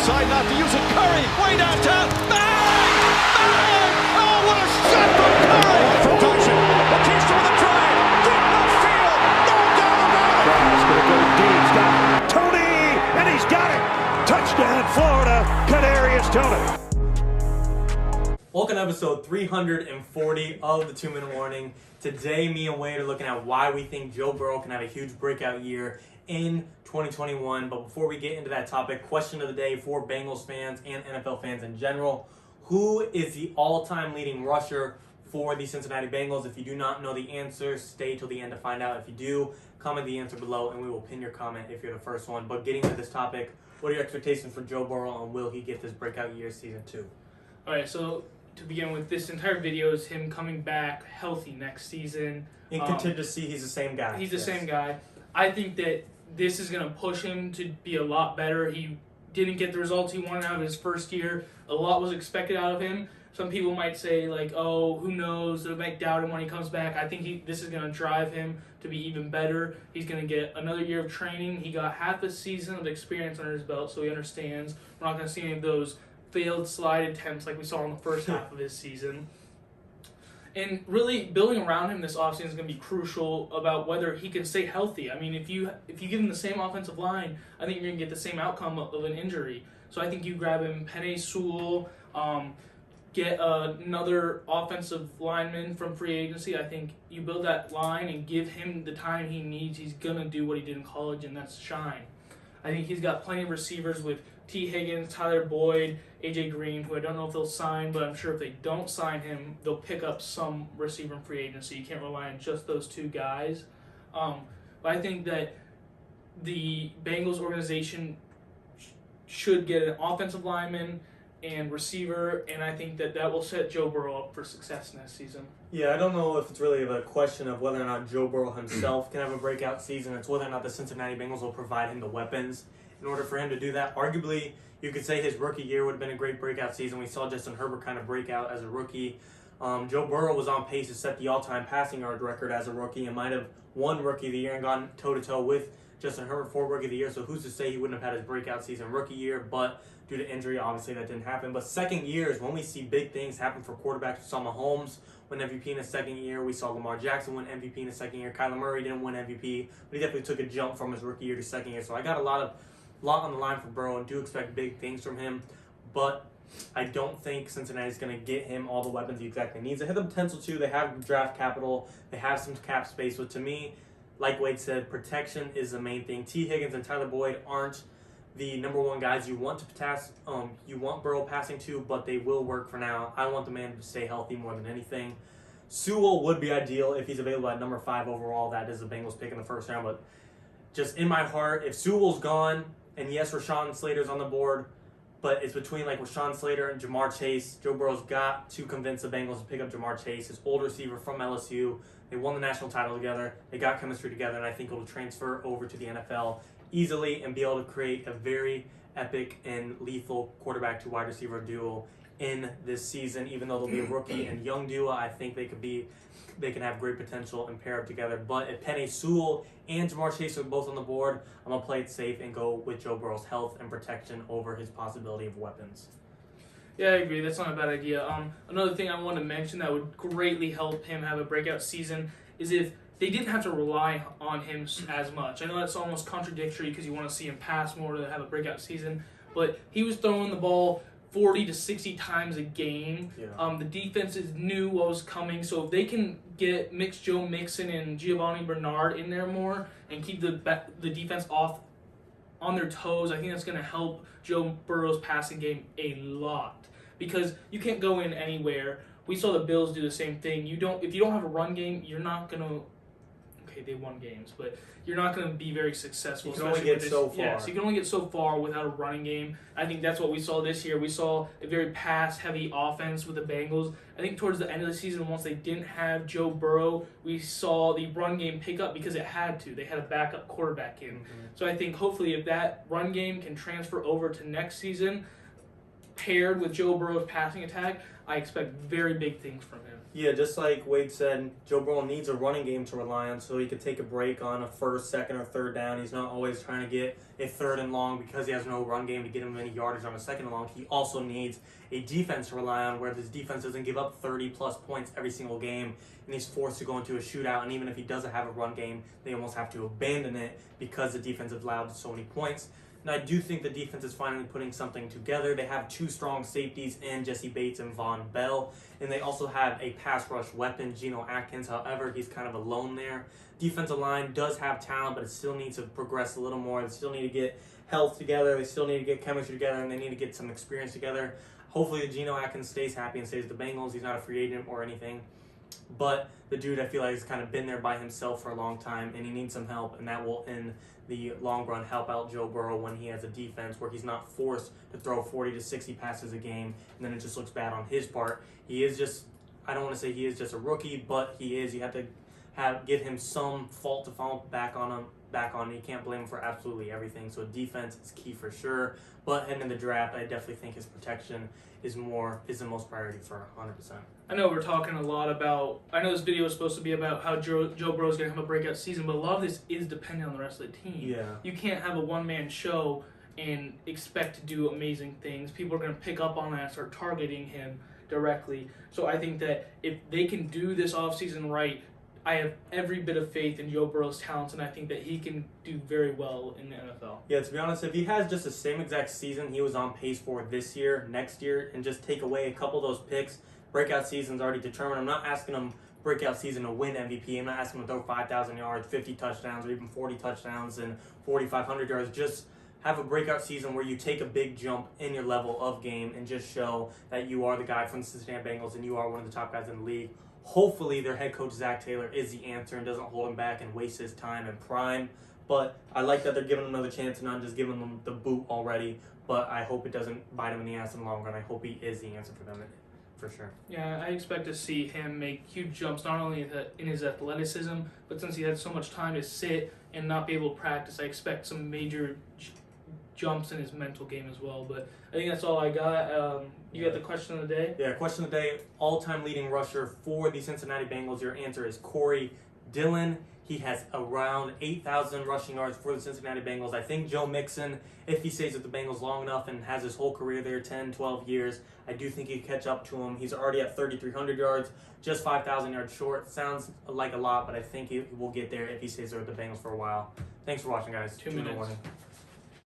decide not to use it. Curry, way downtown. Bang! Bang! Oh, what a shot from Curry! From Dyson. Batista with a drive. Deep left field. No doubt about it. He's going to go deep. He's got Tony, and he's got it. Touchdown, Florida. Kadarius Toney. Welcome to episode 340 of the 2-Minute Warning. Today, me and Wade are looking at why we think Joe Burrow can have a huge breakout year in 2021. But before we get into that topic, question of the day for Bengals fans and NFL fans in general. Who is the all-time leading rusher for the Cincinnati Bengals? If you do not know the answer, stay till the end to find out. If you do, comment the answer below and we will pin your comment if you're the first one. But getting to this topic, what are your expectations for Joe Burrow and will he get this breakout year season 2? All right, so to begin with, this entire video is him coming back healthy next season. In contingency, he's the same guy. He's the same guy. I think that this is going to push him to be a lot better. He didn't get the results he wanted out of his first year. A lot was expected out of him. Some people might say, like, oh, who knows? They might doubt him when he comes back. I think this is going to drive him to be even better. He's going to get another year of training. He got half a season of experience under his belt, so he understands. We're not going to see any of those failed slide attempts like we saw in the first half of his season. And really, building around him this offseason is going to be crucial about whether he can stay healthy. I mean, if you give him the same offensive line, I think you're going to get the same outcome of an injury. So I think you grab him Penei Sewell, get another offensive lineman from free agency. I think you build that line and give him the time he needs. He's going to do what he did in college, and that's shine. I think he's got plenty of receivers with T. Higgins, Tyler Boyd, A.J. Green, who I don't know if they'll sign, but I'm sure if they don't sign him, they'll pick up some receiver in free agency. You can't rely on just those two guys. But I think that the Bengals organization should get an offensive lineman and receiver, and I think that will set Joe Burrow up for success next season. Yeah, I don't know if it's really a question of whether or not Joe Burrow himself can have a breakout season. It's whether or not the Cincinnati Bengals will provide him the weapons in order for him to do that. Arguably, you could say his rookie year would have been a great breakout season. We saw Justin Herbert kind of break out as a rookie. Joe Burrow was on pace to set the all-time passing yard record as a rookie and might have won Rookie of the Year and gone toe-to-toe with Justin Herbert for Rookie of the Year. So who's to say he wouldn't have had his breakout season rookie year, but due to injury, obviously that didn't happen. But second year is when we see big things happen for quarterbacks. We saw Mahomes win MVP in his second year. We saw Lamar Jackson win MVP in his second year. Kyler Murray didn't win MVP, but he definitely took a jump from his rookie year to second year. So I got a lot on the line for Burrow and do expect big things from him. But I don't think Cincinnati's going to get him all the weapons he exactly needs. They have the potential to. They have draft capital. They have some cap space. But to me, like Wade said, protection is the main thing. T. Higgins and Tyler Boyd aren't the number one guys you want to pass. You want Burrow passing to, but they will work for now. I want the man to stay healthy more than anything. Sewell would be ideal if he's available at number 5 overall. That is the Bengals pick in the first round. But just in my heart, if Sewell's gone, and yes, Rashawn Slater's on the board, but it's between like Rashawn Slater and Jamar Chase. Joe Burrow's got to convince the Bengals to pick up Jamar Chase, his old receiver from LSU. They won the national title together. They got chemistry together, and I think it'll transfer over to the NFL easily and be able to create a very epic and lethal quarterback to wide receiver duo in this season. Even though they'll be a rookie and young duo, I think they can have great potential and pair up together. But if Penei Sewell and Jamar Chase are both on the board, I'm going to play it safe and go with Joe Burrow's health and protection over his possibility of weapons. Yeah, I agree. That's not a bad idea. Another thing I want to mention that would greatly help him have a breakout season is if they didn't have to rely on him as much. I know that's almost contradictory because you want to see him pass more to have a breakout season, but he was throwing the ball 40 to 60 times a game. Yeah. The defenses knew what was coming, so if they can get Joe Mixon and Giovanni Bernard in there more and keep the defense off on their toes, I think that's going to help Joe Burrow's passing game a lot because you can't go in anywhere. We saw the Bills do the same thing. If you don't have a run game, you're not going to. Okay, they won games, but you're not going to be very successful. You can only get so far. Yeah, so you can only get so far without a running game. I think that's what we saw this year. We saw a very pass-heavy offense with the Bengals. I think towards the end of the season, once they didn't have Joe Burrow, we saw the run game pick up because it had to. They had a backup quarterback in. Mm-hmm. So I think hopefully if that run game can transfer over to next season, paired with Joe Burrow's passing attack, I expect very big things from him. Yeah, just like Wade said, Joe Burrow needs a running game to rely on so he could take a break on a first, second, or third down. He's not always trying to get a third and long because he has no run game to get him any yardage on a second and long. He also needs a defense to rely on where this defense doesn't give up 30-plus points every single game, and he's forced to go into a shootout. And even if he doesn't have a run game, they almost have to abandon it because the defense has allowed so many points. And I do think the defense is finally putting something together. They have two strong safeties in Jesse Bates and Von Bell. And they also have a pass rush weapon, Geno Atkins. However, he's kind of alone there. Defensive line does have talent, but it still needs to progress a little more. They still need to get health together. They still need to get chemistry together, and they need to get some experience together. Hopefully, Geno Atkins stays happy and stays with the Bengals. He's not a free agent or anything. But the dude, I feel like, has kind of been there by himself for a long time, and he needs some help, and that will, in the long run, help out Joe Burrow when he has a defense where he's not forced to throw 40 to 60 passes a game, and then it just looks bad on his part. He is just, I don't want to say he is just a rookie, but he is. You have to give him some fault to fall back on. You can't blame him for absolutely everything. So defense is key for sure. But heading in the draft, I definitely think his protection is the most priority for 100%. I know we're talking a lot about, I know this video is supposed to be about how Joe Burrow's going to have a breakout season, but a lot of this is dependent on the rest of the team. Yeah. You can't have a one-man show and expect to do amazing things. People are going to pick up on that and start targeting him directly. So I think that if they can do this offseason right, I have every bit of faith in Joe Burrow's talents, and I think that he can do very well in the NFL. Yeah, to be honest, if he has just the same exact season he was on pace for this year, next year, and just take away a couple of those picks, breakout season's already determined. I'm not asking him breakout season to win MVP. I'm not asking him to throw 5,000 yards, 50 touchdowns, or even 40 touchdowns and 4,500 yards. Just have a breakout season where you take a big jump in your level of game and just show that you are the guy from the Cincinnati Bengals and you are one of the top guys in the league. Hopefully their head coach, Zach Taylor, is the answer and doesn't hold him back and waste his time in prime. But I like that they're giving him another chance and not just giving him the boot already. But I hope it doesn't bite him in the ass in the long run. I hope he is the answer for them, for sure. Yeah, I expect to see him make huge jumps, not only in his athleticism, but since he had so much time to sit and not be able to practice, I expect some major jumps in his mental game as well. But I think that's all I got. You got the question of the day? Yeah, question of the day. All-time leading rusher for the Cincinnati Bengals. Your answer is Corey Dillon. He has around 8,000 rushing yards for the Cincinnati Bengals. I think Joe Mixon, if he stays with the Bengals long enough and has his whole career there, 10, 12 years, I do think he can catch up to him. He's already at 3,300 yards, just 5,000 yards short. Sounds like a lot, but I think he will get there if he stays there with the Bengals for a while. Thanks for watching, guys. 2 minutes. in the morning.